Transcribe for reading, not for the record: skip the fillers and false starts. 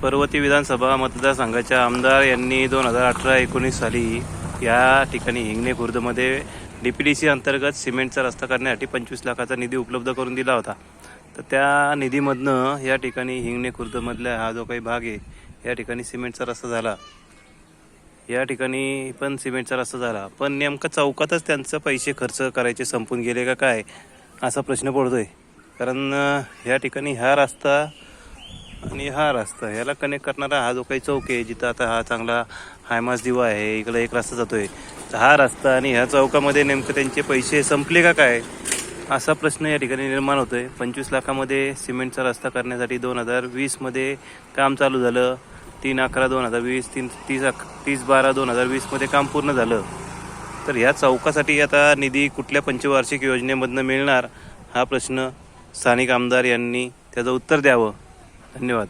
पर्वती विधानसभा मतदारसंघाच्या आमदार यांनी 2018-19 साली या ठिकाणी हिंगणे खुर्दमध्ये DPDC अंतर्गत सिमेंटचा रस्ता करण्यासाठी 25 लाखाचा निधी उपलब्ध करून दिला होता। तर त्या निधीमधनं या ठिकाणी हिंगणे खुर्दमधला हा जो काही भाग आहे या ठिकाणी सिमेंटचा रस्ता झाला। या ठिकाणी पण सिमेंटचा रस्ता झाला, पण नेमका चौकातच त्यांचे पैसे खर्च करायचे संपून गेले का काय असा प्रश्न पडतोय। कारण या ठिकाणी हा रस्ता आणि हा रस्ता याला कनेक्ट करणारा हा जो काही चौक आहे, जिथं आता हा चांगला हायमास दिवा आहे, इकडे एक रस्ता जातोय, तर हा रस्ता आणि ह्या चौकामध्ये नेमकं त्यांचे पैसे संपले का काय असा प्रश्न या ठिकाणी निर्माण होतोय। 25 लाखामध्ये सिमेंटचा रस्ता करण्यासाठी 2020 मध्ये काम चालू झालं, 3/11/2020, 30/12/2020 मध्ये काम पूर्ण झालं। तर ह्या चौकासाठी आता निधी कुठल्या पंचवार्षिक योजनेमधनं मिळणार हा प्रश्न स्थानिक आमदार यांनी त्याचं उत्तर द्यावं। धन्यवाद।